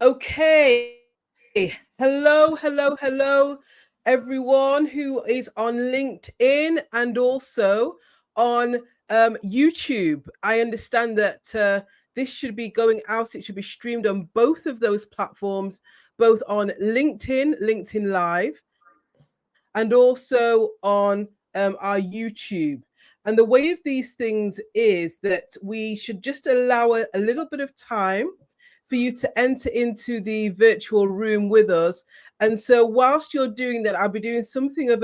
Okay. Hello, everyone who is on LinkedIn and also on YouTube. I understand that this should be going out, it should be streamed on both of those platforms, both on LinkedIn Live, and also on our YouTube. And the way of these things is that we should just allow a little bit of time for you to enter into the virtual room with us. And so, whilst you're doing that, I'll be doing something of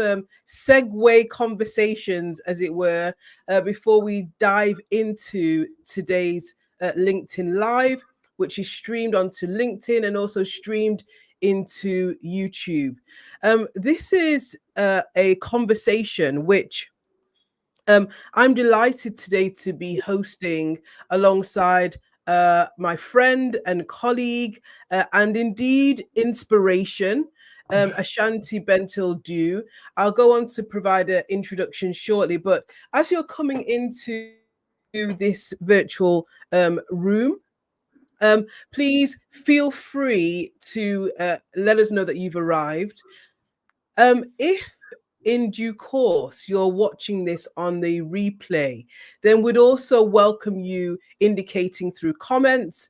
segue conversations, as it were, before we dive into today's LinkedIn Live, which is streamed onto LinkedIn and also streamed into YouTube. This is a conversation which I'm delighted today to be hosting alongside my friend and colleague, and indeed inspiration, Ashanti Bentil Dew. I'll go on to provide an introduction shortly, but as you're coming into this virtual room, please feel free to let us know that you've arrived. If in due course you're watching this on the replay, then we'd also welcome you indicating through comments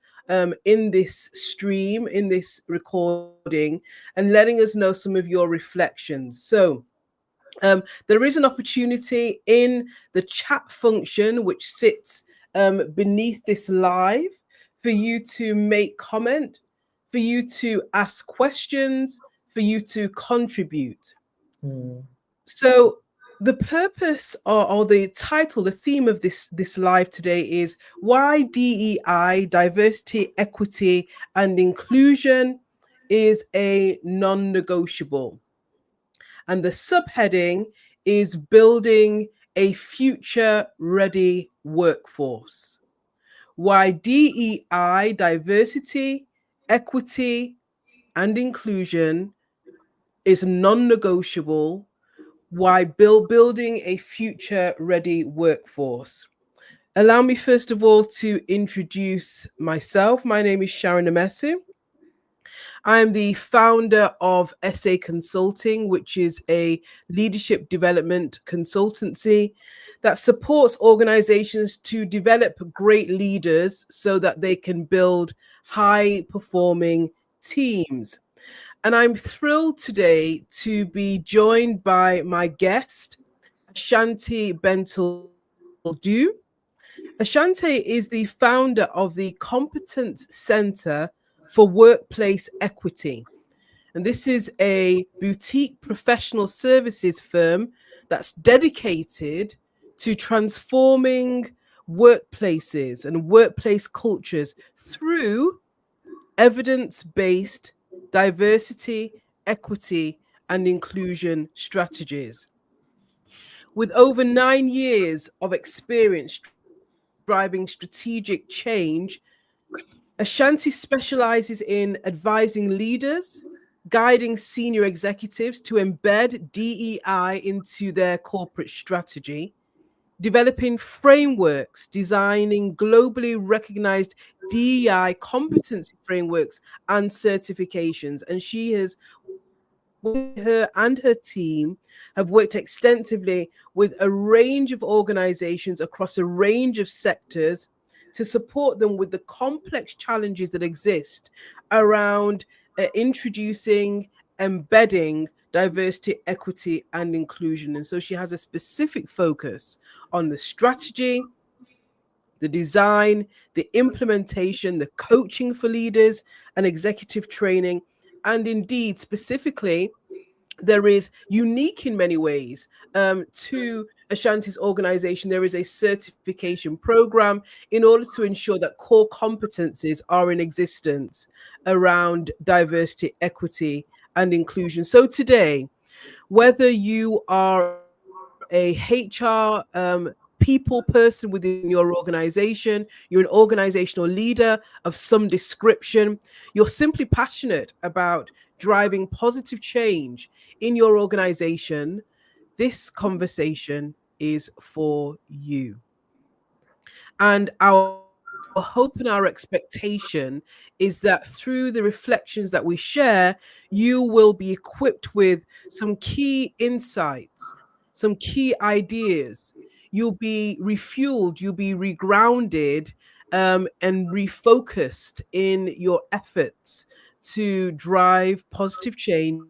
in this stream, in this recording, and letting us know some of your reflections. So, there is an opportunity in the chat function which sits beneath this live for you to make comment, for you to ask questions, for you to contribute. So the purpose or the title, the theme of this live today is why DEI, diversity, equity, and inclusion is a non-negotiable. And the subheading is building a future ready workforce. Why DEI, diversity, equity, and inclusion is non-negotiable. Why building a future ready workforce. Allow me first of all to introduce myself. My name is Sharon Amesu. I'm the founder of SA Consulting, which is a leadership development consultancy that supports organizations to develop great leaders so that they can build high performing teams. And I'm thrilled today to be joined by my guest, Ashanti Bentil Dew. Ashante is the founder of the Competence Center for Workplace Equity. And this is a boutique professional services firm that's dedicated to transforming workplaces and workplace cultures through evidence-based diversity, equity, and inclusion strategies. With over 9 years of experience driving strategic change, Ashanti specializes in advising leaders, guiding senior executives to embed DEI into their corporate strategy, developing frameworks, designing globally recognized DEI competency frameworks and certifications. And she has, her and her team have worked extensively with a range of organizations across a range of sectors to support them with the complex challenges that exist around introducing, embedding diversity, equity, and inclusion. And so she has a specific focus on the strategy, the design, the implementation, the coaching for leaders, and executive training. And indeed, specifically, there is unique in many ways to Ashanti's organization. There is a certification program in order to ensure that core competencies are in existence around diversity, equity, and inclusion. So today, whether you are a HR people person within your organization, you're an organizational leader of some description, you're simply passionate about driving positive change in your organization, this conversation is for you. And our hope and our expectation is that through the reflections that we share, you will be equipped with some key insights, some key ideas. You'll be refueled, you'll be regrounded, and refocused in your efforts to drive positive change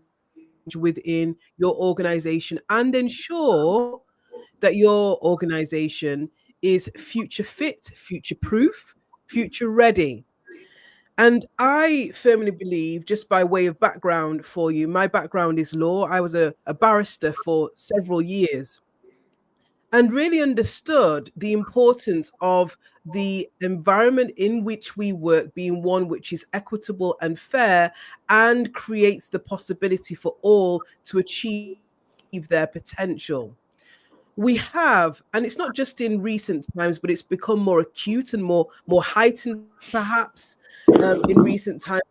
within your organization and ensure that your organization is future fit, future proof, future ready. And I firmly believe, just by way of background for you, my background is law. I was a barrister for several years and really understood the importance of the environment in which we work being one which is equitable and fair and creates the possibility for all to achieve their potential. We have, and it's not just in recent times, but it's become more acute and more heightened perhaps in recent times.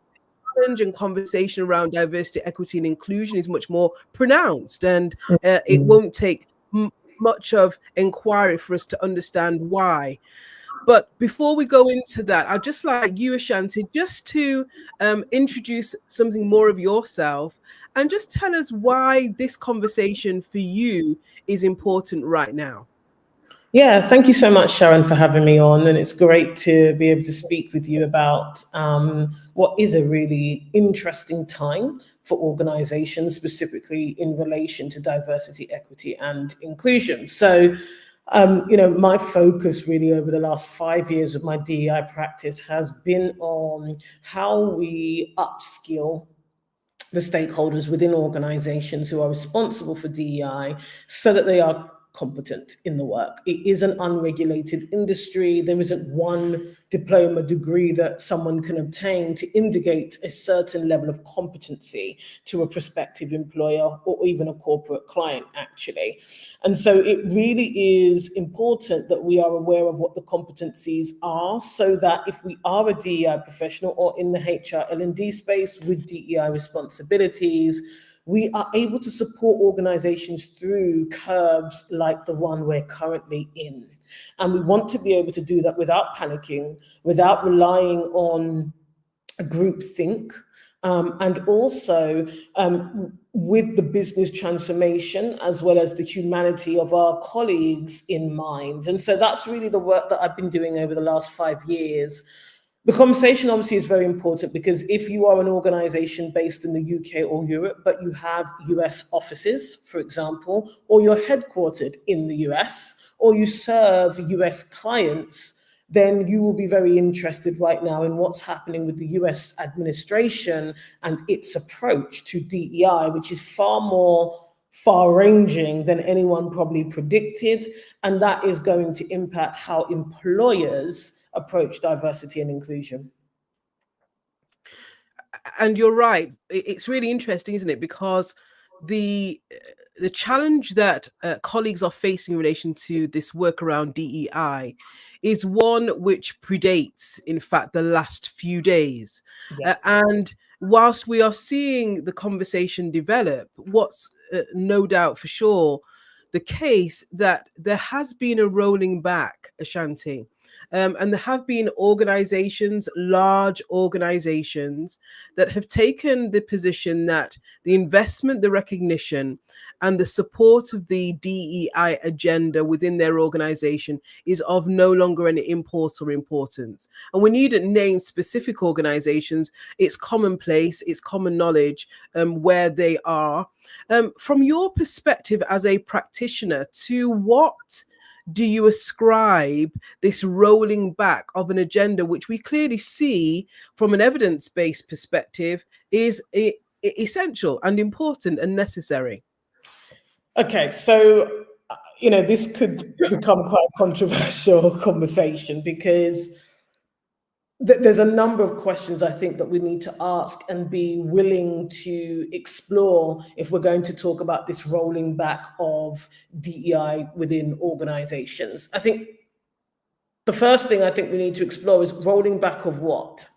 Challenge and conversation around diversity, equity, and inclusion is much more pronounced, and it won't take much of inquiry for us to understand why. But before we go into that, I'd just like you, Ashanti, just to introduce something more of yourself and just tell us why this conversation for you is important right now. Yeah, thank you so much, Sharon, for having me on. And it's great to be able to speak with you about what is a really interesting time for organizations, specifically in relation to diversity, equity, and inclusion. So, my focus really over the last 5 years of my DEI practice has been on how we upskill the stakeholders within organizations who are responsible for DEI so that they are competent in the work. It is an unregulated industry. There isn't one diploma degree that someone can obtain to indicate a certain level of competency to a prospective employer or even a corporate client, actually. And so it really is important that we are aware of what the competencies are so that if we are a DEI professional or in the HR L&D space with DEI responsibilities, we are able to support organizations through curbs like the one we're currently in. And we want to be able to do that without panicking, without relying on a group think, and also with the business transformation as well as the humanity of our colleagues in mind. And so that's really the work that I've been doing over the last 5 years. The conversation obviously is very important because if you are an organization based in the UK or Europe, but you have US offices, for example, or you're headquartered in the US, or you serve US clients, then you will be very interested right now in what's happening with the US administration and its approach to DEI, which is far more far-ranging than anyone probably predicted. And that is going to impact how employers approach diversity and inclusion. And you're right. It's really interesting, isn't it? Because the challenge that colleagues are facing in relation to this work around DEI is one which predates, in fact, the last few days. Yes. And whilst we are seeing the conversation develop, what's no doubt for sure the case that there has been a rolling back, Ashanti. And there have been organizations, large organizations, that have taken the position that the investment, the recognition, and the support of the DEI agenda within their organization is of no longer any import or importance. And we needn't name specific organizations. It's commonplace, it's common knowledge where they are. From your perspective as a practitioner, to what do you ascribe this rolling back of an agenda, which we clearly see from an evidence-based perspective is essential and important and necessary? Okay, so, this could become quite a controversial conversation because there's a number of questions I think that we need to ask and be willing to explore if we're going to talk about this rolling back of DEI within organizations. I think the first thing I think we need to explore is rolling back of what?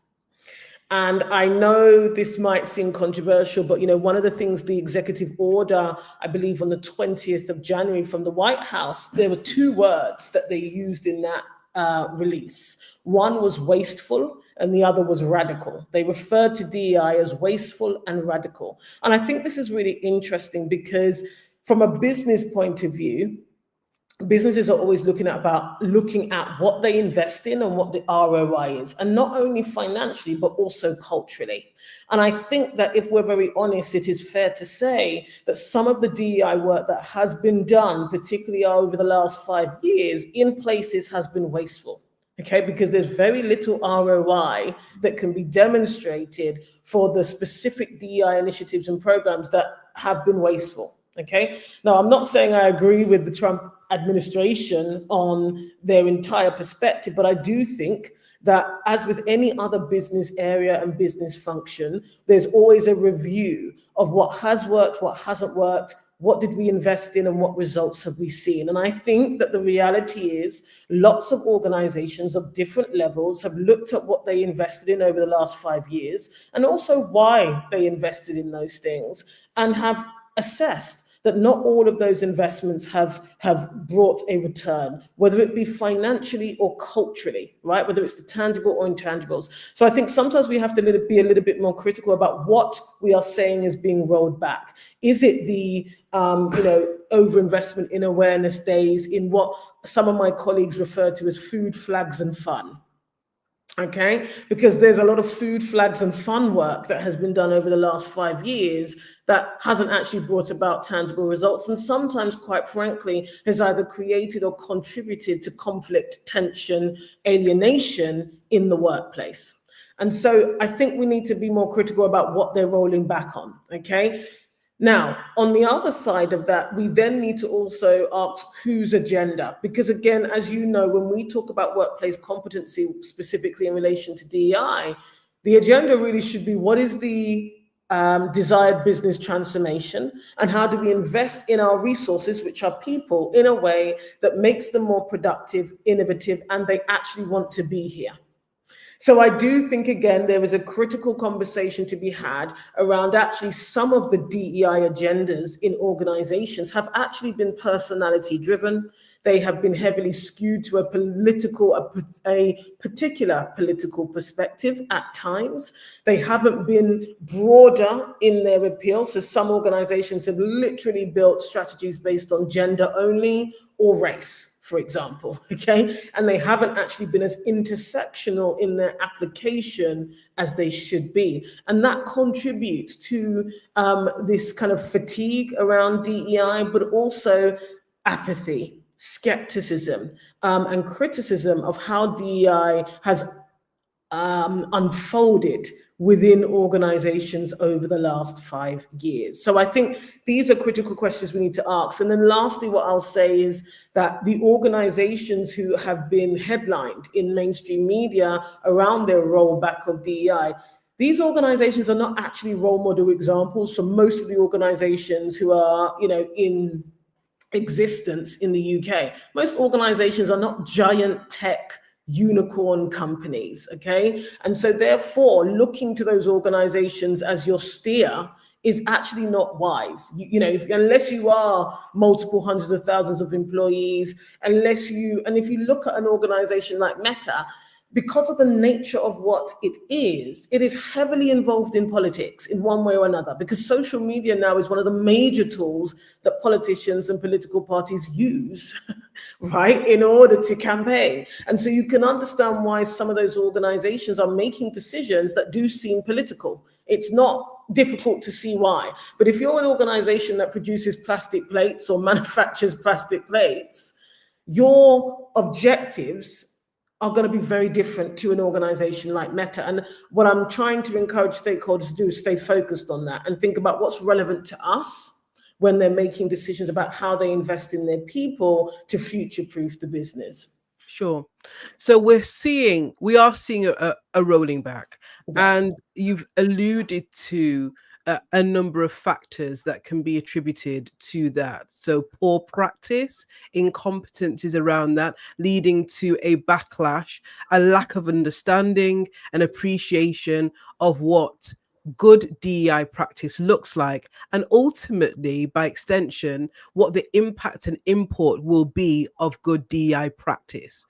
And I know this might seem controversial, but one of the things, the executive order, I believe on the 20th of January from the White House, there were 2 words that they used in that release. One was wasteful and the other was radical. They referred to DEI as wasteful and radical. And I think this is really interesting because from a business point of view, businesses are always looking at what they invest in and what the ROI is, and not only financially, but also culturally. And I think that if we're very honest, it is fair to say that some of the DEI work that has been done, particularly over the last 5 years, in places has been wasteful. Okay, because there's very little ROI that can be demonstrated for the specific DEI initiatives and programs that have been wasteful. Okay, now I'm not saying I agree with the Trump administration on their entire perspective, but I do think that, as with any other business area and business function, there's always a review of what has worked, what hasn't worked, what did we invest in, and what results have we seen. And I think that the reality is lots of organizations of different levels have looked at what they invested in over the last 5 years, and also why they invested in those things, and have assessed that not all of those investments have brought a return, whether it be financially or culturally, right? Whether it's the tangible or intangibles. So I think sometimes we have to be a little bit more critical about what we are saying is being rolled back. Is it the overinvestment in awareness days, in what some of my colleagues refer to as food, flags, and fun? Okay, because there's a lot of food, flags, and fun work that has been done over the last 5 years that hasn't actually brought about tangible results, and sometimes, quite frankly, has either created or contributed to conflict, tension, alienation in the workplace. And so I think we need to be more critical about what they're rolling back on. Okay. Now, on the other side of that, we then need to also ask whose agenda, because again, as you know, when we talk about workplace competency, specifically in relation to DEI, the agenda really should be what is the desired business transformation, and how do we invest in our resources, which are people, in a way that makes them more productive, innovative, and they actually want to be here. So I do think, again, there is a critical conversation to be had around actually some of the DEI agendas in organizations have actually been personality driven. They have been heavily skewed to a particular political perspective at times. They haven't been broader in their appeal. So some organizations have literally built strategies based on gender only or race, for example, okay? And they haven't actually been as intersectional in their application as they should be. And that contributes to this kind of fatigue around DEI, but also apathy, skepticism, and criticism of how DEI has unfolded within organizations over the last 5 years. So I think these are critical questions we need to ask. And then lastly, what I'll say is that the organizations who have been headlined in mainstream media around their rollback of DEI, these organizations are not actually role model examples for most of the organizations who are, in existence in the UK. Most organizations are not giant tech unicorn companies, okay? And so therefore, looking to those organizations as your steer is actually not wise. Unless you are multiple hundreds of thousands of employees, and if you look at an organization like Meta, because of the nature of what it is heavily involved in politics in one way or another, because social media now is one of the major tools that politicians and political parties use, right, in order to campaign. And so you can understand why some of those organizations are making decisions that do seem political. It's not difficult to see why. But if you're an organization that produces plastic plates or manufactures plastic plates, your objectives are going to be very different to an organization like Meta. And what I'm trying to encourage stakeholders to do is stay focused on that and think about what's relevant to us when they're making decisions about how they invest in their people to future-proof the business. Sure. So we are seeing a rolling back, and you've alluded to a number of factors that can be attributed to that. So poor practice, incompetencies around that, leading to a backlash, a lack of understanding and appreciation of what good DEI practice looks like, and ultimately, by extension, what the impact and import will be of good DEI practice.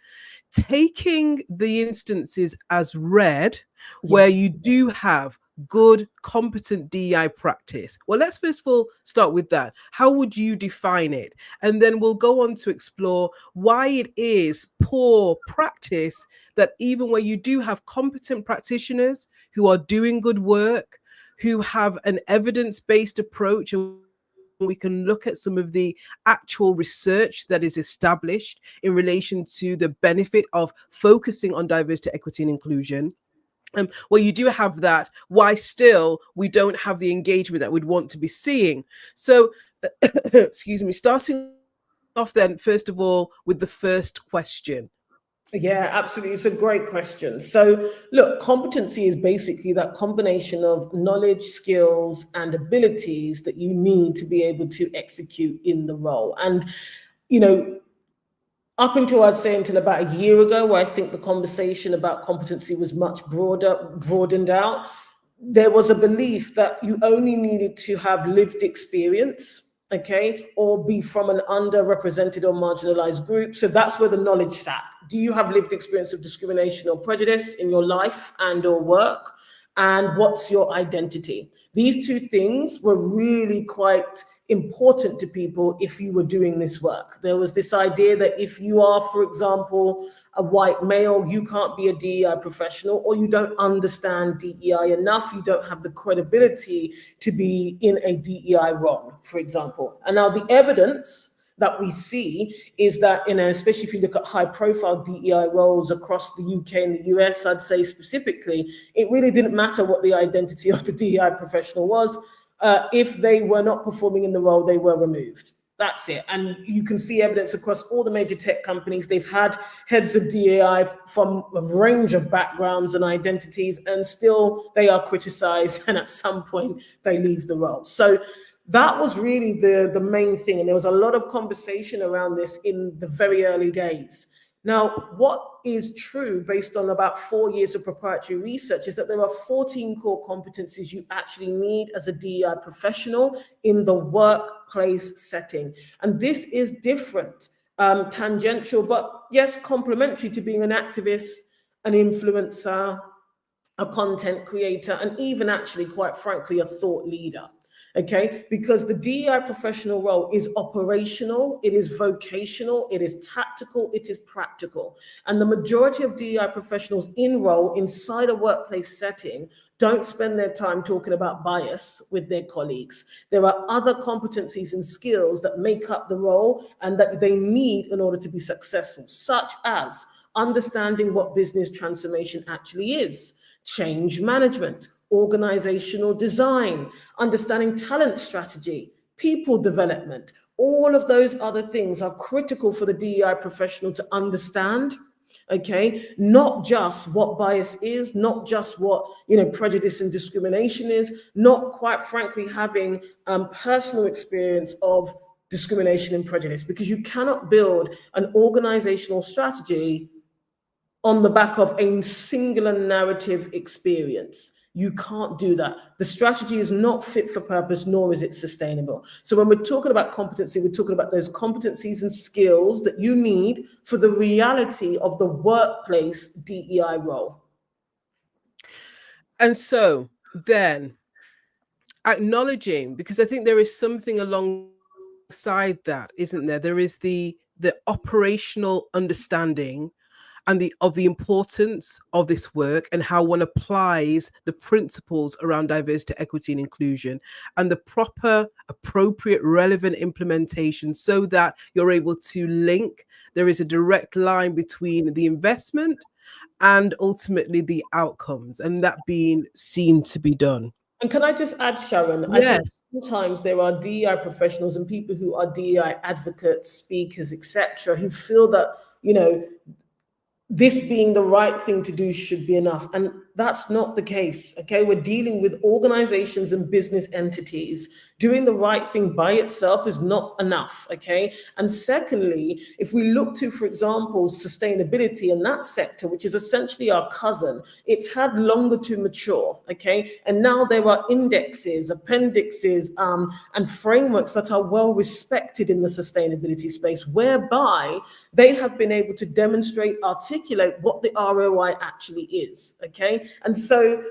taking the instances as read where Yes. you do have good, competent DEI practice. Well, let's first of all start with that. How would you define it? And then we'll go on to explore why it is poor practice that even where you do have competent practitioners who are doing good work, who have an evidence-based approach, and we can look at some of the actual research that is established in relation to the benefit of focusing on diversity, equity, and inclusion. Well, you do have that. Why still we don't have the engagement that we'd want to be seeing? So, excuse me, starting off then, first of all, with the first question. Yeah, absolutely. It's a great question. So, look, competency is basically that combination of knowledge, skills, and abilities that you need to be able to execute in the role. And, you know, up until I'd say until about a year ago, where I think the conversation about competency was much broadened out, there was a belief that you only needed to have lived experience, okay, or be from an underrepresented or marginalized group. So that's where the knowledge sat. Do you have lived experience of discrimination or prejudice in your life and or work? And what's your identity? These two things were really quite important to people if you were doing this work. There was this idea that if you are, for example, a white male, you can't be a DEI professional, or you don't understand DEI enough, you don't have the credibility to be in a DEI role, for example. And now the evidence that we see is that, especially if you look at high profile DEI roles across the UK and the US, I'd say specifically, it really didn't matter what the identity of the DEI professional was. If they were not performing in the role, they were removed. That's it. And you can see evidence across all the major tech companies. They've had heads of DEI from a range of backgrounds and identities, and still they are criticized. And at some point they leave the role. So that was really the main thing. And there was a lot of conversation around this in the very early days. Now, what is true based on about 4 years of proprietary research is that there are 14 core competencies you actually need as a DEI professional in the workplace setting. And this is different, tangential, but yes, complementary to being an activist, an influencer, a content creator, and even actually, quite frankly, a thought leader. Okay, because the DEI professional role is operational, it is vocational, it is tactical, it is practical. And the majority of DEI professionals in role inside a workplace setting don't spend their time talking about bias with their colleagues. There are other competencies and skills that make up the role and that they need in order to be successful, such as understanding what business transformation actually is, change management, organizational design, understanding talent strategy, people development. All of those other things are critical for the DEI professional to understand. Okay, not just what bias is, not just what prejudice and discrimination is, not quite frankly having personal experience of discrimination and prejudice, because you cannot build an organizational strategy on the back of a singular narrative experience. You can't do that. The strategy is not fit for purpose, nor is it sustainable. So when we're talking about competency, we're talking about those competencies and skills that you need for the reality of the workplace DEI role. And so then acknowledging, because I think there is something alongside that, isn't there? There is the operational understanding and of the importance of this work and how one applies the principles around diversity, equity, and inclusion, and the proper, appropriate, relevant implementation so that you're able to link. There is a direct line between the investment and ultimately the outcomes, and that being seen to be done. And can I just add, Sharon? Yes. I think sometimes there are DEI professionals and people who are DEI advocates, speakers, etc., who feel that, this being the right thing to do should be enough. And That's not the case. Okay, we're dealing with organizations and business entities. Doing the right thing by itself is not enough. Okay, and secondly, if we look to, for example, sustainability in that sector, which is essentially our cousin, it's had longer to mature. Okay, and now there are indexes, appendixes, and frameworks that are well respected in the sustainability space, whereby they have been able to demonstrate, articulate what the ROI actually is. Okay, and so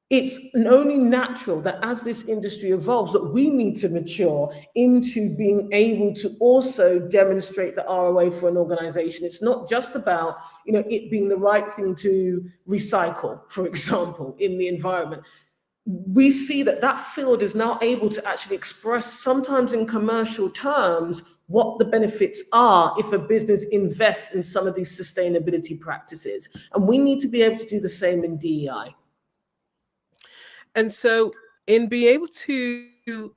it's only natural that as this industry evolves, that we need to mature into being able to also demonstrate the ROI for an organization. It's not just about, it being the right thing to recycle, for example, in the environment. We see that that field is now able to actually express, sometimes in commercial terms, what the benefits are if a business invests in some of these sustainability practices. And we need to be able to do the same in DEI. And so, in being able to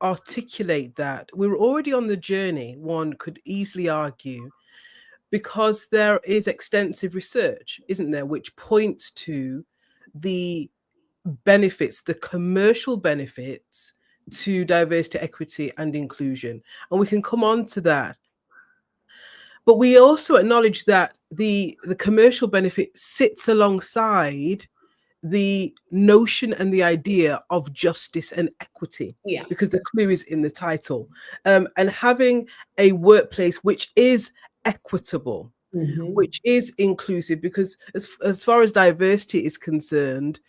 articulate that, we're already on the journey, one could easily argue, because there is extensive research, isn't there, which points to the benefits, the commercial benefits to diversity, equity, and inclusion. And we can come on to that. But we also acknowledge that the commercial benefit sits alongside the notion and the idea of justice and equity, Yeah. because the clue is in the title. And having a workplace which is equitable, which is inclusive, because as far as diversity is concerned,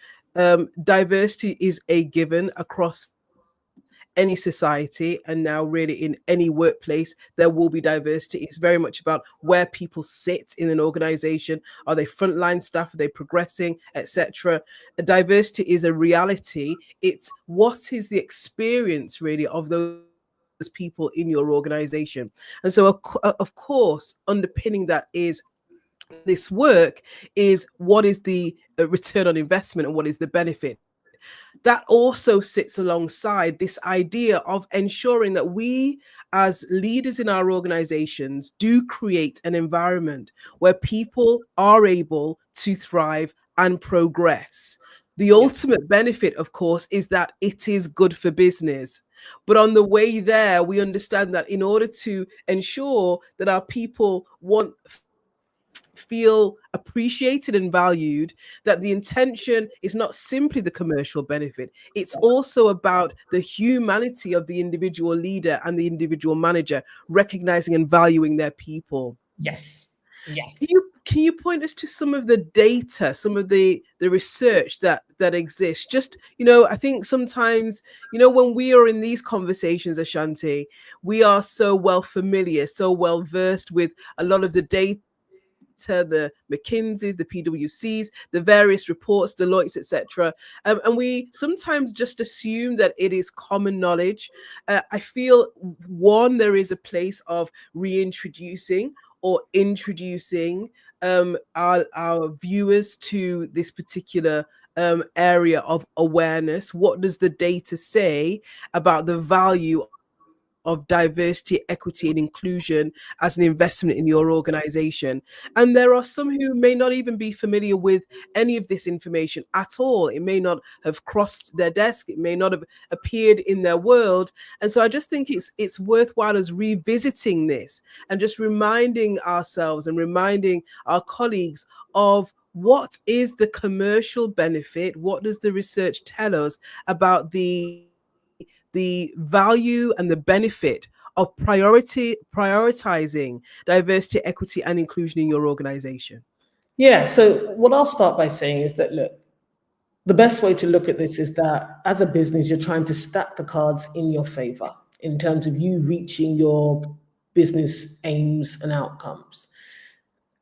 diversity is a given across any society, and now really in any workplace there will be diversity. It's very much about where people sit in an organization. Are they frontline staff? Are they progressing, etc.? Diversity is a reality. It's what is the experience really of those people in your organization. And so of course underpinning that is this work is what is the return on investment and what is the benefit. That also sits alongside this idea of ensuring that we as leaders in our organizations do create an environment where people are able to thrive and progress. The ultimate benefit, of course, is that it is good for business. But on the way there, we understand that in order to ensure that our people feel appreciated and valued, that the intention is not simply the commercial benefit, it's also about the humanity of the individual leader and the individual manager, recognizing and valuing their people. Yes. Can you point us to some of the data, some of the research that exists? Just, I think sometimes, when we are in these conversations, Ashanti, we are so well familiar, so well versed with a lot of the data, the McKinseys, the PwCs, the various reports, Deloitte's, etc. And we sometimes just assume that it is common knowledge. I feel, one, there is a place of reintroducing or introducing our viewers to this particular area of awareness. What does the data say about the value of diversity, equity, and inclusion as an investment in your organization? And there are some who may not even be familiar with any of this information at all. It may not have crossed their desk. It may not have appeared in their world. And so I just think it's worthwhile us revisiting this and just reminding ourselves and reminding our colleagues of what is the commercial benefit? What does the research tell us about the value and the benefit of prioritizing diversity, equity, and inclusion in your organization? Yeah, so what I'll start by saying is that, look, the best way to look at this is that as a business, you're trying to stack the cards in your favor in terms of you reaching your business aims and outcomes.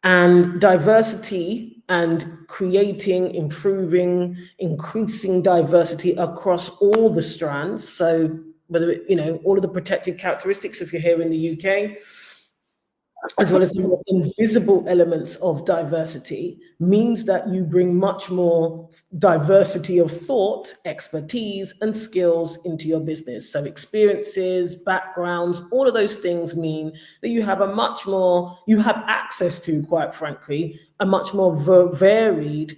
And diversity and creating, improving, increasing diversity across all the strands. So whether, all of the protected characteristics, if you're here in the UK, as well as the more invisible elements of diversity, means that you bring much more diversity of thought, expertise, and skills into your business. So experiences, backgrounds, all of those things mean that you have access to, quite frankly, a much more varied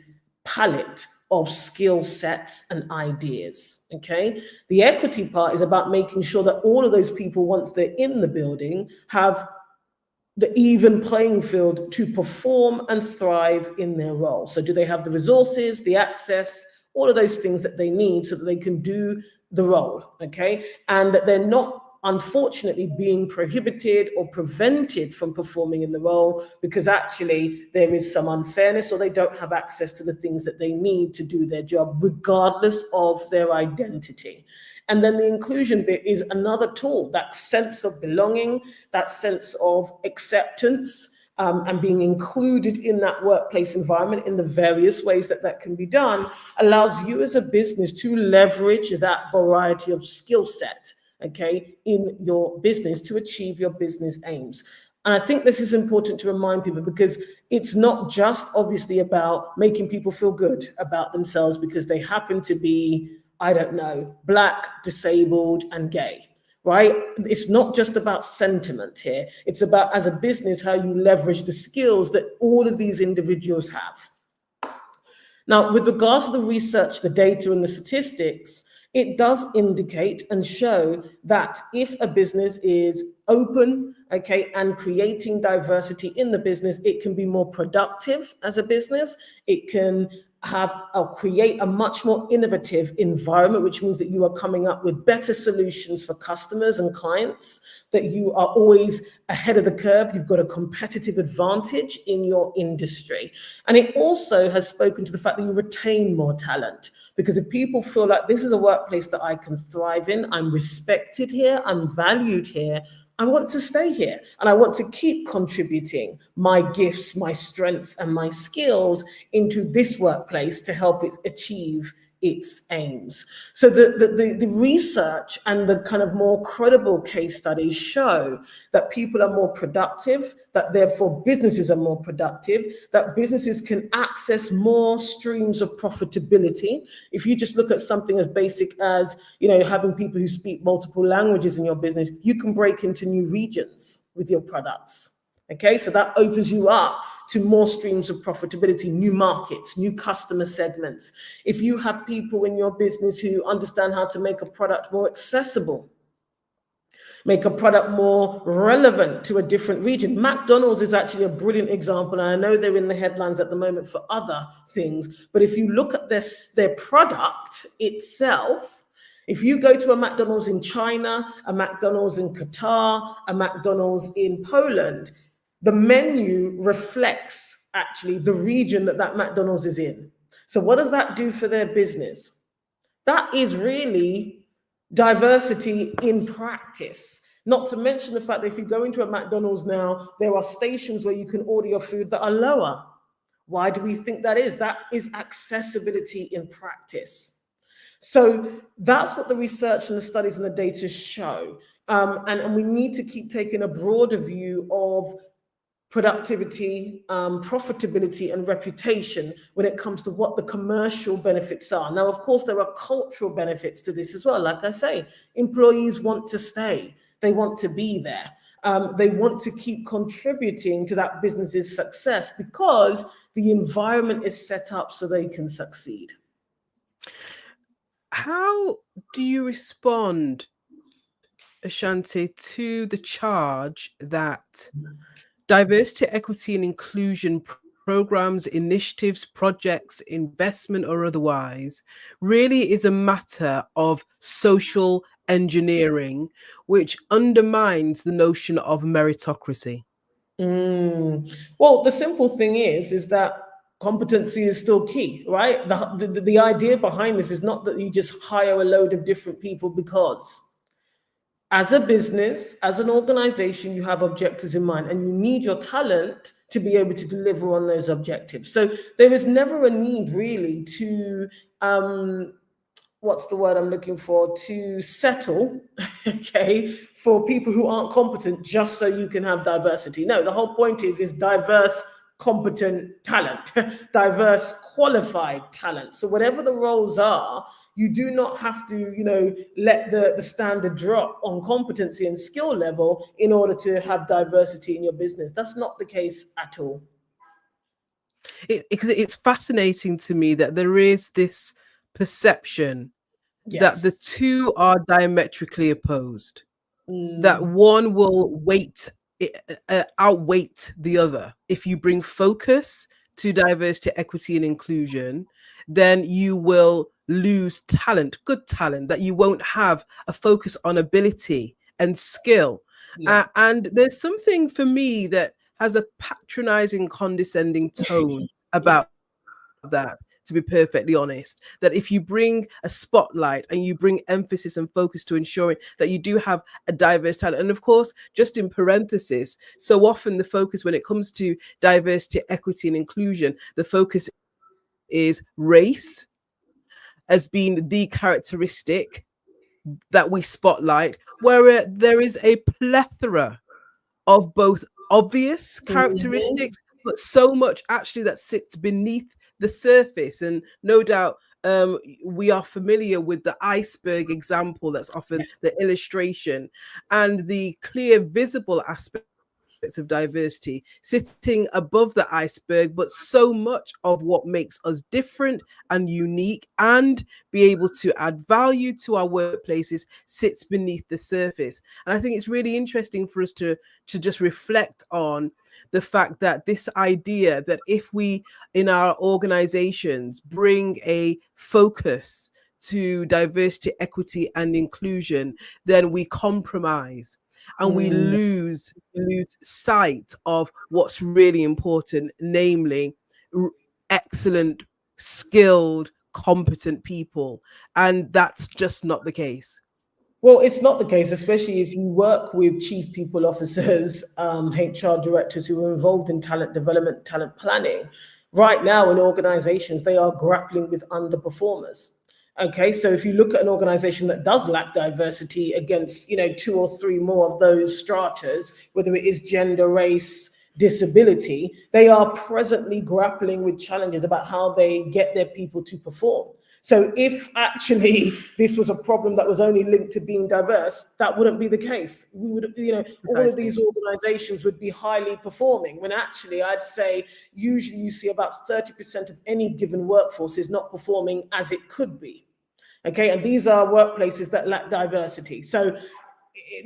palette of skill sets and ideas, okay? The equity part is about making sure that all of those people, once they're in the building, have the even playing field to perform and thrive in their role. So do they have the resources, the access, all of those things that they need so that they can do the role, okay? And that they're not, unfortunately, being prohibited or prevented from performing in the role because actually there is some unfairness or they don't have access to the things that they need to do their job, regardless of their identity. And then the inclusion bit is another tool, that sense of belonging, that sense of acceptance, and being included in that workplace environment in the various ways that that can be done, allows you as a business to leverage that variety of skill set, okay, in your business to achieve your business aims. And I think this is important to remind people because it's not just obviously about making people feel good about themselves because they happen to be, I don't know, Black, disabled, and gay, right? It's not just about sentiment here. It's about, as a business, how you leverage the skills that all of these individuals have. Now, with regards to the research, the data, and the statistics, it does indicate and show that if a business is open, okay, and creating diversity in the business, it can be more productive as a business. It can have or create a much more innovative environment, which means that you are coming up with better solutions for customers and clients, that you are always ahead of the curve. You've got a competitive advantage in your industry. And it also has spoken to the fact that you retain more talent, because if people feel like this is a workplace that I can thrive in, I'm respected here, I'm valued here, I want to stay here and I want to keep contributing my gifts, my strengths, and my skills into this workplace to help it achieve its aims. So the research and the kind of more credible case studies show that people are more productive, that therefore businesses are more productive, that businesses can access more streams of profitability. If you just look at something as basic as, you know, having people who speak multiple languages in your business, you can break into new regions with your products. Okay, so that opens you up to more streams of profitability, new markets, new customer segments. If you have people in your business who understand how to make a product more accessible, make a product more relevant to a different region. McDonald's is actually a brilliant example, and I know they're in the headlines at the moment for other things, but if you look at their product itself, if you go to a McDonald's in China, a McDonald's in Qatar, a McDonald's in Poland, the menu reflects actually the region that that McDonald's is in. So what does that do for their business? That is really diversity in practice. Not to mention the fact that if you go into a McDonald's now, there are stations where you can order your food that are lower. Why do we think that is? That is accessibility in practice. So that's what the research and the studies and the data show. And we need to keep taking a broader view of productivity, profitability, and reputation when it comes to what the commercial benefits are. Now, of course, there are cultural benefits to this as well. Like I say, employees want to stay. They want to be there. They want to keep contributing to that business's success because the environment is set up so they can succeed. How do you respond, Ashanti, to the charge that diversity, equity, and inclusion programs, initiatives, projects, investment, or otherwise, really is a matter of social engineering, which undermines the notion of meritocracy? Well, the simple thing is that competency is still key, right? The idea behind this is not that you just hire a load of different people, because as a business, as an organization, you have objectives in mind and you need your talent to be able to deliver on those objectives. So there is never a need really to, what's the word I'm looking for, to settle, okay, for people who aren't competent just so you can have diversity. No, the whole point is diverse, competent talent, diverse, qualified talent. So whatever the roles are, you do not have to, let the standard drop on competency and skill level in order to have diversity in your business. That's not the case at all. it's fascinating to me that there is this perception that the Yes. two are diametrically opposed, that Mm, one will outweight the other. If you bring focus to diversity, equity, and inclusion, then you will lose talent, good talent, that you won't have a focus on ability and skill. yeah. And there's something for me that has a patronizing, condescending tone about that, to be perfectly honest. That if you bring a spotlight and you bring emphasis and focus to ensuring that you do have a diverse talent, and of course, just in parenthesis, so often the focus when it comes to diversity, equity, and inclusion, the focus is race as being the characteristic that we spotlight, where there is a plethora of both obvious Mhm. characteristics, but so much actually that sits beneath the surface. And no doubt we are familiar with the iceberg example that's often Yes. the illustration, and the clear visible aspects of diversity sitting above the iceberg, but so much of what makes us different and unique and be able to add value to our workplaces sits beneath the surface. And I think it's really interesting for us to just reflect on the fact that this idea that if we in our organizations bring a focus to diversity, equity, and inclusion, then we compromise and Mm. we lose sight of what's really important, namely excellent, skilled, competent people. And that's just not the case. Well, it's not the case, especially if you work with chief people officers, HR directors who are involved in talent development, talent planning. Right now, in organizations, they are grappling with underperformers. Okay, so if you look at an organization that does lack diversity against, two or three more of those stratas, whether it is gender, race, disability, they are presently grappling with challenges about how they get their people to perform. So if actually this was a problem that was only linked to being diverse, that wouldn't be the case. We would, all of Precisely. these organizations would be highly performing, when actually I'd say usually you see about 30% of any given workforce is not performing as it could be. Okay, and these are workplaces that lack diversity. So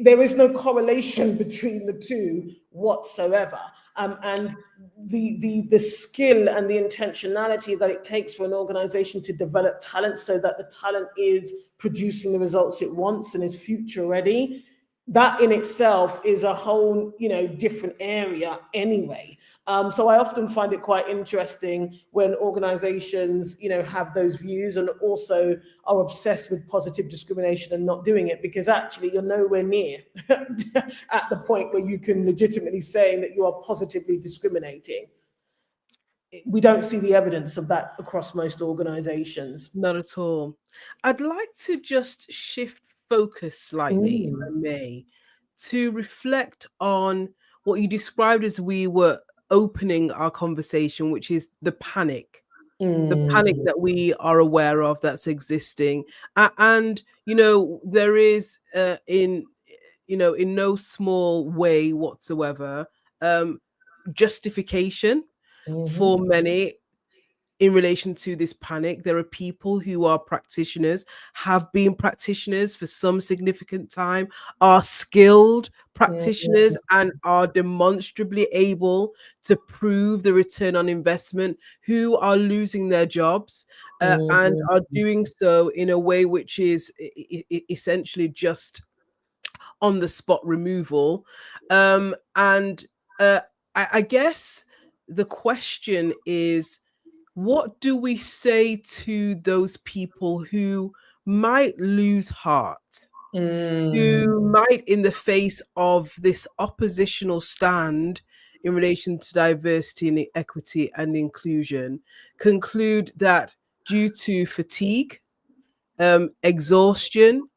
there is no correlation between the two whatsoever. And the skill and the intentionality that it takes for an organization to develop talent so that the talent is producing the results it wants and is future ready, that in itself is a whole different area anyway. So I often find it quite interesting when organizations have those views and also are obsessed with positive discrimination and not doing it, because actually you're nowhere near at the point where you can legitimately say that you are positively discriminating. We don't see the evidence of that across most organizations. Not at all. I'd like to just shift focus slightly, if I Mm, may, to reflect on what you described as we were opening our conversation, which is the panic mm, that we are aware of that's existing. And, there is in no small way whatsoever, um, justification for mhm, many in relation to this panic. There are people who are practitioners, have been practitioners for some significant time, are skilled practitioners, mm, and are demonstrably able to prove the return on investment, who are losing their jobs and mm, are doing so in a way which is essentially just on the spot removal. And I guess the question is, what do we say to those people who might lose heart, mm, who might, in the face of this oppositional stand in relation to diversity and equity and inclusion, conclude that due to fatigue, exhaustion,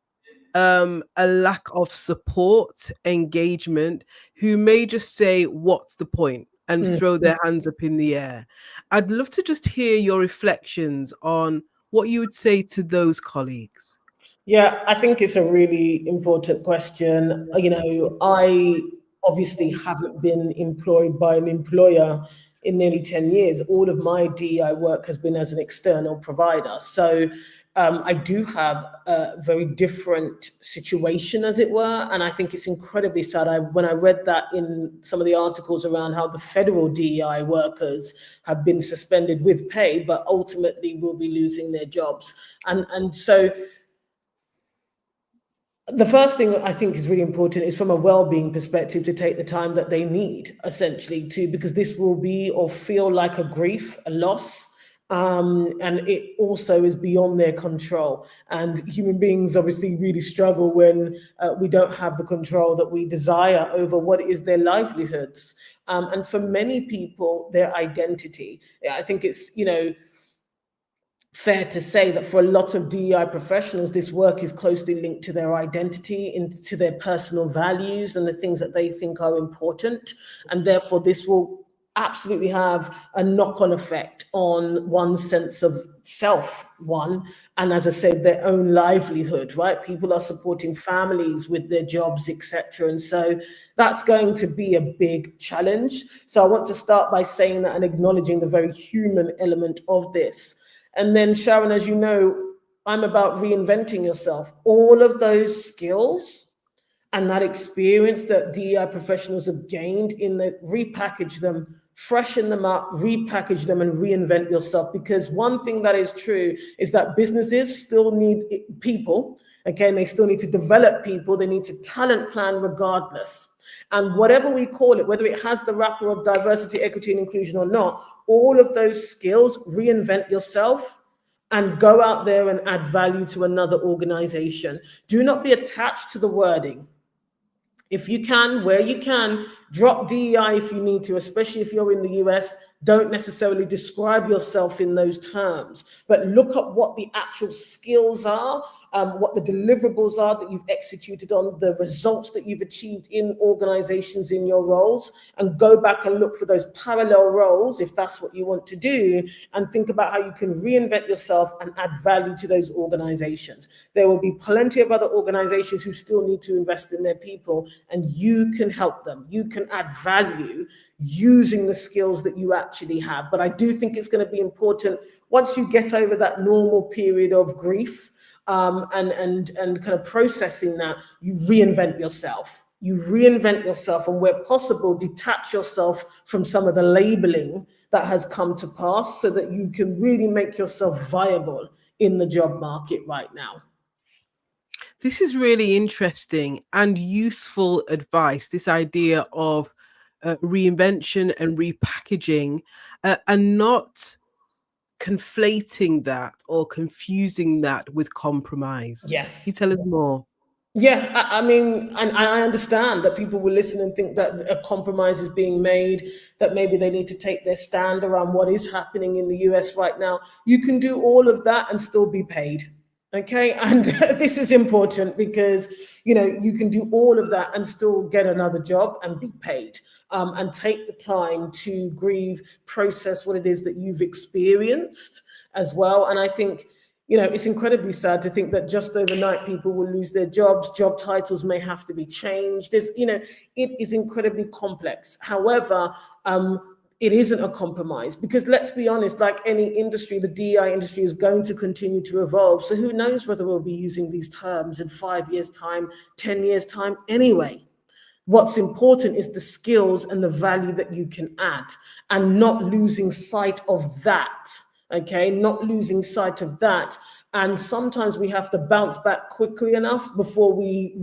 a lack of support, engagement, who may just say, "What's the point?" and mm. throw their hands up in the air. I'd love to just hear your reflections on what you would say to those colleagues. Yeah, I think it's a really important question. I obviously haven't been employed by an employer in nearly 10 years, all of my DEI work has been as an external provider. So I do have a very different situation, as it were. And I think it's incredibly sad. When I read that in some of the articles around how the federal DEI workers have been suspended with pay, but ultimately will be losing their jobs. And so the first thing I think is really important is from a well-being perspective to take the time that they need, essentially, because this will be or feel like a grief, a loss. And it also is beyond their control. And human beings obviously really struggle when we don't have the control that we desire over what is their livelihoods. And for many people, their identity. I think it's, fair to say that for a lot of DEI professionals, this work is closely linked to their identity, into their personal values and the things that they think are important. And therefore, this will absolutely have a knock-on effect on one's sense of self, and as I said, their own livelihood, right? People are supporting families with their jobs, etc. And so that's going to be a big challenge. So I want to start by saying that and acknowledging the very human element of this. And then, Sharon, as you know, I'm about reinventing yourself. All of those skills and that experience that DEI professionals have gained repackage them, freshen them up, repackage them, and reinvent yourself. Because one thing that is true is that businesses still need people. Again, they still need to develop people. They need to talent plan regardless. And whatever we call it, whether it has the wrapper of diversity, equity, and inclusion or not, all of those skills, reinvent yourself and go out there and add value to another organization. Do not be attached to the wording. If you can, where you can, drop DEI if you need to, especially if you're in the US. Don't necessarily describe yourself in those terms, but look at what the actual skills are, what the deliverables are that you've executed on, the results that you've achieved in organizations in your roles, and go back and look for those parallel roles, if that's what you want to do, and think about how you can reinvent yourself and add value to those organizations. There will be plenty of other organizations who still need to invest in their people, and you can help them. You can add value using the skills that you actually have. But I do think it's going to be important once you get over that normal period of grief and kind of processing that, you reinvent yourself. You reinvent yourself, and where possible, detach yourself from some of the labeling that has come to pass so that you can really make yourself viable in the job market right now. This is really interesting and useful advice, this idea of reinvention and repackaging, and not conflating that or confusing that with compromise. Yes. Can you tell us more? Yeah, I mean, and I understand that people will listen and think that a compromise is being made, that maybe they need to take their stand around what is happening in the US right now. You can do all of that and still be paid. Okay, and this is important because, you can do all of that and still get another job and be paid, and take the time to grieve, process what it is that you've experienced as well. And I think, it's incredibly sad to think that just overnight people will lose their jobs. Job titles may have to be changed. It is incredibly complex. However, it isn't a compromise, because let's be honest, like any industry, the DEI industry is going to continue to evolve. So who knows whether we'll be using these terms in 5 years' time, 10 years' time anyway. What's important is the skills and the value that you can add, and not losing sight of that. Okay, not losing sight of that. And sometimes we have to bounce back quickly enough before we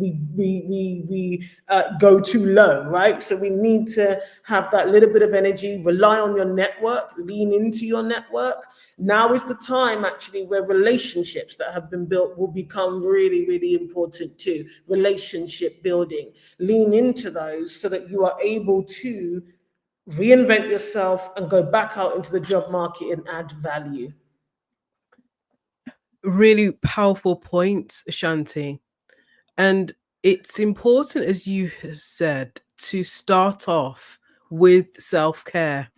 go too low, right? So we need to have that little bit of energy, rely on your network, lean into your network. Now is the time, actually, where relationships that have been built will become really, really important too. Relationship building, lean into those so that you are able to reinvent yourself and go back out into the job market and add value. Really powerful points, Ashanti. And it's important, as you have said, to start off with self-care.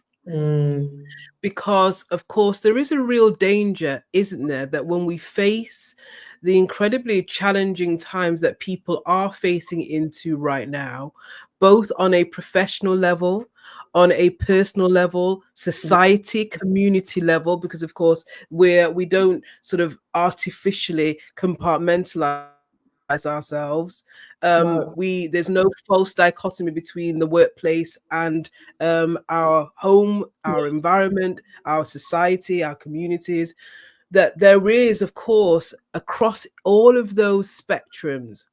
Because, of course, there is a real danger, isn't there, that when we face the incredibly challenging times that people are facing into right now, both on a professional level on a personal level, society, community level, because of course we don't sort of artificially compartmentalize ourselves. No. We There's no false dichotomy between the workplace and our home, our Yes. environment, our society, our communities. That there is, of course, across all of those spectrums,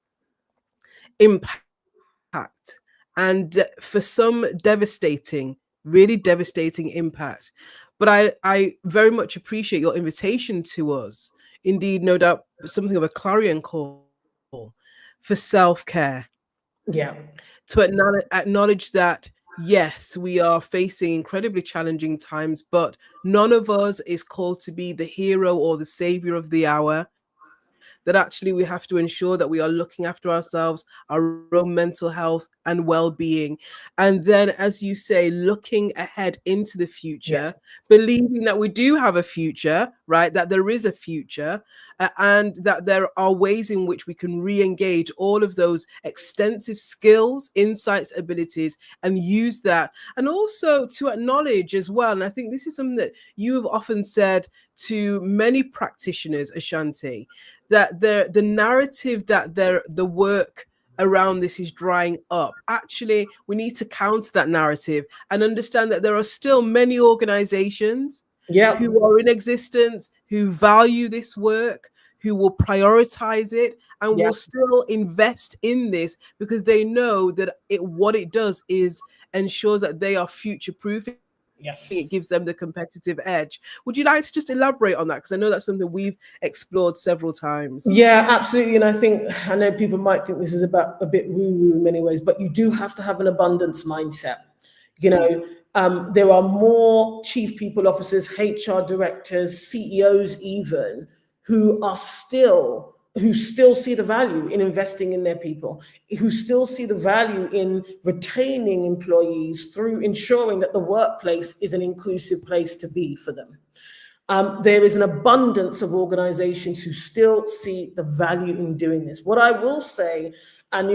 impact, and for some devastating, really devastating impact. But I very much appreciate your invitation to us, indeed, no doubt something of a clarion call for self-care, Yeah. to acknowledge that yes, we are facing incredibly challenging times, but none of us is called to be the hero or the savior of the hour. That actually we have to ensure that we are looking after ourselves, our own mental health and well-being. And then, as you say, looking ahead into the future, Yes. believing that we do have a future, right? That there is a future, and that there are ways in which we can re-engage all of those extensive skills, insights, abilities, and use that. And also to acknowledge as well, and I think this is something that you have often said to many practitioners, Ashanti, that the narrative that the work around this is drying up. Actually, we need to counter that narrative and understand that there are still many organizations Yeah. who are in existence, who value this work, who will prioritize it, and Yeah. will still invest in this because they know that what it does is ensures that they are future proofing. It gives them the Yes. competitive edge. Would you like to just elaborate on that? Because I know that's something we've explored several times. Yeah, absolutely. And I think, I know people might think this is about a bit woo woo in many ways, but you do have to have an abundance mindset. You know, there are more chief people officers, HR directors, CEOs, even who still see the value in investing in their people, who still see the value in retaining employees through ensuring that the workplace is an inclusive place to be for them. There is an abundance of organizations who still see the value in doing this. What I will say, and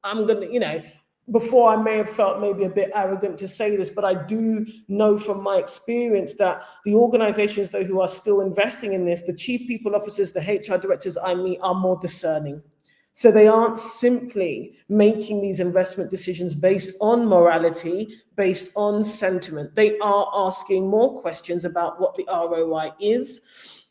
I'm going to, before I may have felt maybe a bit arrogant to say this, but I do know from my experience that the organizations, though, who are still investing in this, the chief people officers, the HR directors I meet, are more discerning. So they aren't simply making these investment decisions based on morality, based on sentiment. They are asking more questions about what the ROI is.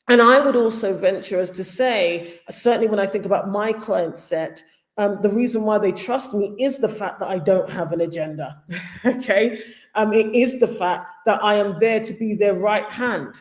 And I would also venture as to say, certainly when I think about my client set, the reason why they trust me is the fact that I don't have an agenda. Okay. It is the fact that I am there to be their right hand.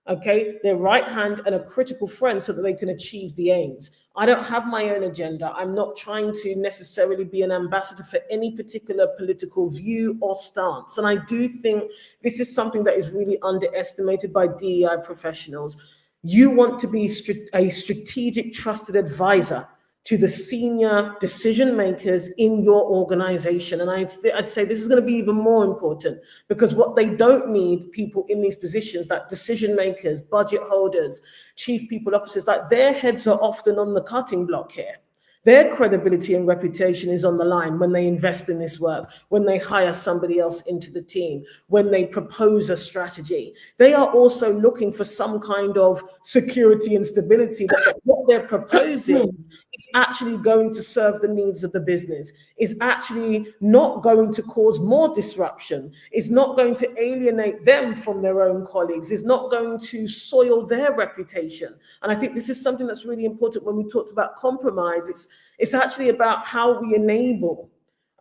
Okay, their right hand and a critical friend so that they can achieve the aims. I don't have my own agenda. I'm not trying to necessarily be an ambassador for any particular political view or stance. And I do think this is something that is really underestimated by DEI professionals. You want to be a strategic, trusted advisor to the senior decision makers in your organization. And I'd say this is going to be even more important because what they don't need, people in these positions, like decision makers, budget holders, chief people officers, like their heads are often on the cutting block here. Their credibility and reputation is on the line when they invest in this work, when they hire somebody else into the team, when they propose a strategy. They are also looking for some kind of security and stability that what they're proposing is actually going to serve the needs of the business, is actually not going to cause more disruption, is not going to alienate them from their own colleagues, is not going to soil their reputation. And I think this is something that's really important when we talked about compromise. It's actually about how we enable,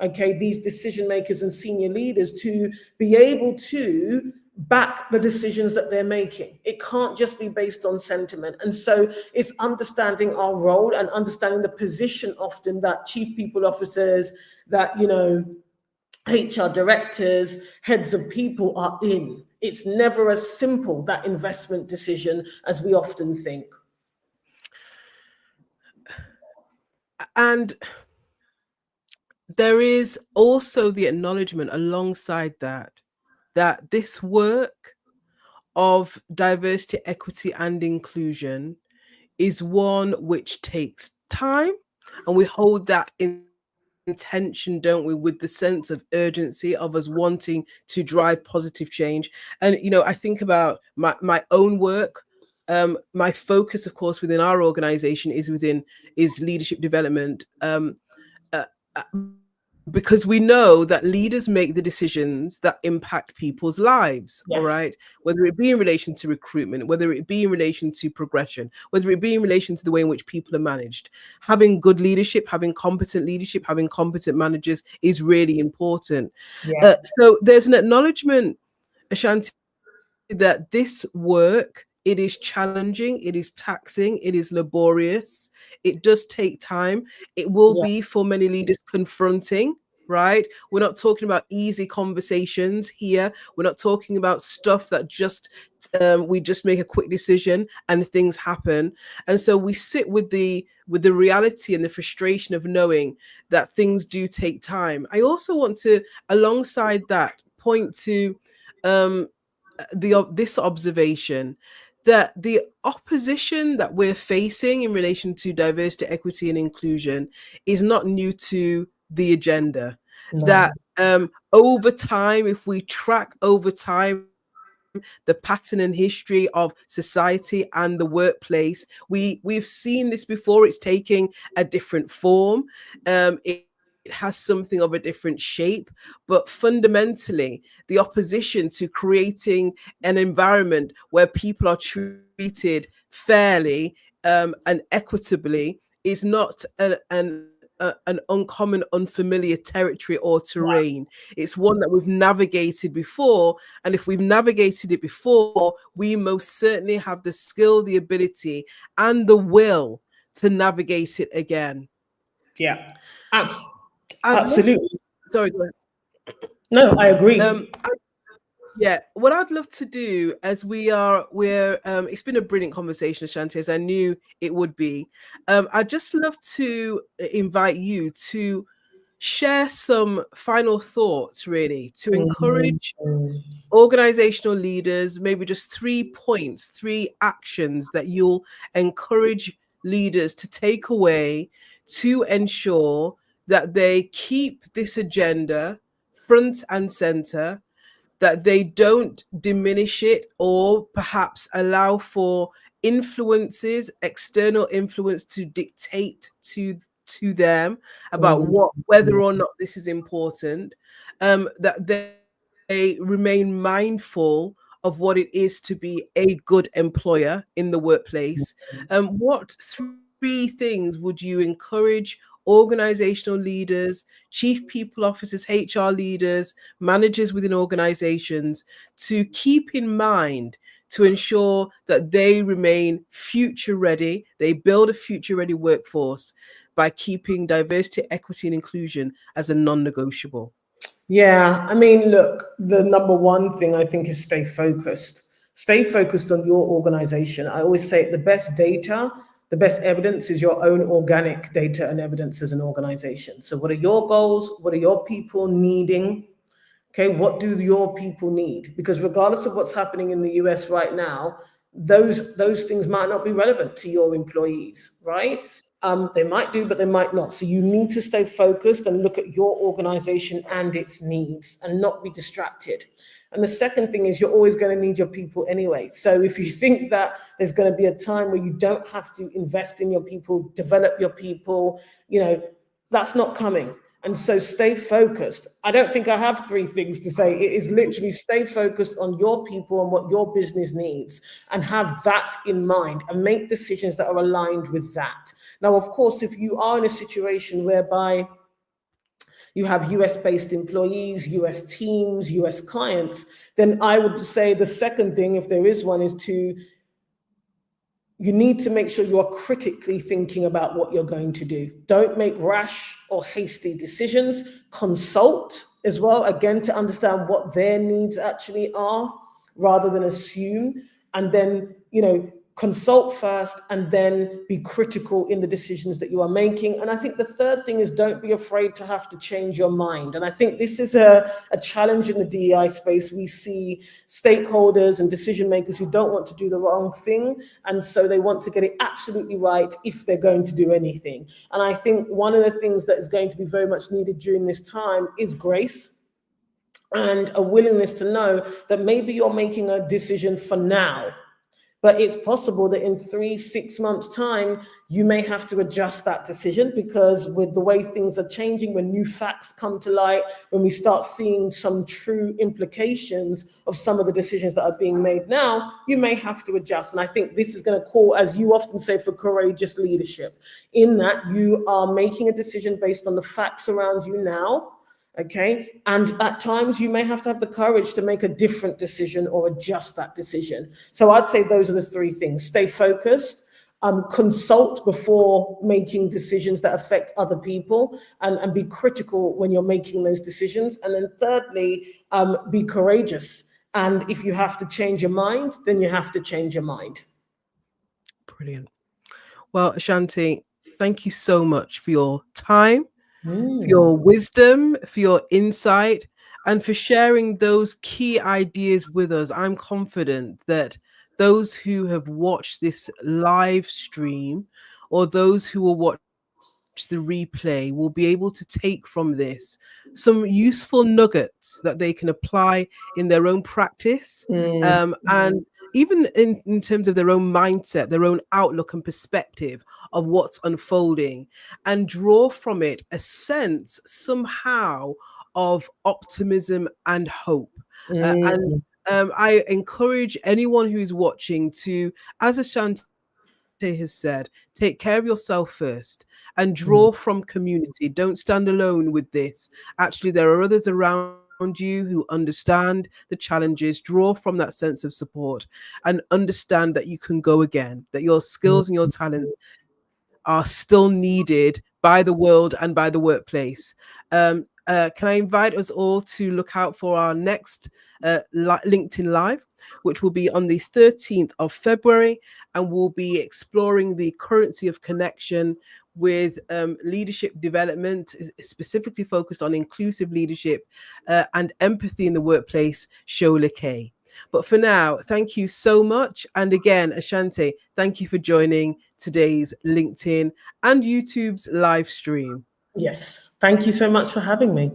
okay, these decision makers and senior leaders to be able to back the decisions that they're making. It can't just be based on sentiment. And so it's understanding our role and understanding the position often that chief people officers, that, HR directors, heads of people are in. It's never as simple, that investment decision, as we often think. And there is also the acknowledgement alongside that this work of diversity, equity, and inclusion is one which takes time, and we hold that in such intention, don't we, with the sense of urgency of us wanting to drive positive change. And I think about my own work. My focus, of course, within our organization is leadership development. Uh, uh, because we know that leaders make the decisions that impact people's lives, all Yes. right? Whether it be in relation to recruitment, whether it be in relation to progression, whether it be in relation to the way in which people are managed. Having good leadership, having competent managers is really important. Yeah. So there's an acknowledgement, Ashanti, that this work, it is challenging, it is taxing, it is laborious, it does take time, it will Yeah. be for many leaders confronting, right? We're not talking about easy conversations here. We're not talking about stuff that just we just make a quick decision and things happen. And so we sit with the reality and the frustration of knowing that things do take time. I also want to, alongside that, point to this observation that the opposition that we're facing in relation to diversity, equity, and inclusion is not new to the agenda. No. That over time, if we track over time the pattern and history of society and the workplace, we've seen this before. It's taking a different form. It has something of a different shape, but fundamentally, the opposition to creating an environment where people are treated fairly and equitably is not an uncommon, unfamiliar territory or terrain. It's one that we've navigated before. And if we've navigated it before, we most certainly have the skill, the ability, and the will to navigate it again. Yeah. I'd love, Absolutely. sorry, go ahead. No, I agree. Um, Yeah, what I'd love to do, as we're it's been a brilliant conversation, Ashanti, as I knew it would be. I'd just love to invite you to share some final thoughts, really, to encourage Mhm. organizational leaders, maybe just 3 points, 3 actions that you'll encourage leaders to take away to ensure that they keep this agenda front and center, that they don't diminish it or perhaps allow for influences, external influence, to dictate to them about whether or not this is important. That they remain mindful of what it is to be a good employer in the workplace. What 3 things would you encourage organizational leaders, chief people officers, HR leaders, managers within organizations to keep in mind to ensure that they remain future ready, they build a future ready workforce by keeping diversity, equity, and inclusion as a non-negotiable? Yeah, I mean, look, the number one thing I think is stay focused. Stay focused on your organization. I always say the best data, the best evidence is your own organic data and evidence as an organization. So, what are your goals? What are your people needing? Okay, what do your people need? Because regardless of what's happening in the US right now, those things might not be relevant to your employees, right? They might do, but they might not. So you need to stay focused and look at your organization and its needs and not be distracted. And the second thing is you're always going to need your people anyway. So if you think that there's going to be a time where you don't have to invest in your people, develop your people, that's not coming. And so stay focused. I don't think I have 3 things to say. It is literally stay focused on your people and what your business needs and have that in mind and make decisions that are aligned with that. Now, of course, if you are in a situation whereby you have US-based employees, US teams, US clients, then I would say the second thing, if there is one, is you need to make sure you are critically thinking about what you're going to do. Don't make rash or hasty decisions. Consult as well, again, to understand what their needs actually are, rather than assume. And then, consult first, and then be critical in the decisions that you are making. And I think the third thing is, don't be afraid to have to change your mind. And I think this is a challenge in the DEI space. We see stakeholders and decision makers who don't want to do the wrong thing, and so they want to get it absolutely right if they're going to do anything. And I think one of the things that is going to be very much needed during this time is grace and a willingness to know that maybe you're making a decision for now, but it's possible that in 3-6 months' time, you may have to adjust that decision, because with the way things are changing, when new facts come to light, when we start seeing some true implications of some of the decisions that are being made now, you may have to adjust. And I think this is going to call, as you often say, for courageous leadership, in that you are making a decision based on the facts around you now. Okay. And at times you may have to have the courage to make a different decision or adjust that decision. So I'd say those are the three things: stay focused, consult before making decisions that affect other people, and be critical when you're making those decisions. And then thirdly, be courageous. And if you have to change your mind, then you have to change your mind. Brilliant. Well, Ashanti, thank you so much for your time, for your wisdom, for your insight, and for sharing those key ideas with us. I'm confident that those who have watched this live stream, or those who will watch the replay, will be able to take from this some useful nuggets that they can apply in their own practice, and even in terms of their own mindset, their own outlook and perspective of what's unfolding, and draw from it a sense somehow of optimism and hope. And I encourage anyone who's watching to, as Ashanti has said, take care of yourself first and draw from community. Don't stand alone with this. Actually, there are others around you who understand the challenges. Draw from that sense of support and understand that you can go again, that your skills and your talents are still needed by the world and by the workplace. Can I invite us all to look out for our next LinkedIn Live, which will be on the 13th of February, and we'll be exploring the currency of connection with leadership development, specifically focused on inclusive leadership and empathy in the workplace, Shola K. But for now, thank you so much. And again, Ashanti, thank you for joining today's LinkedIn and YouTube's live stream. Yes, thank you so much for having me.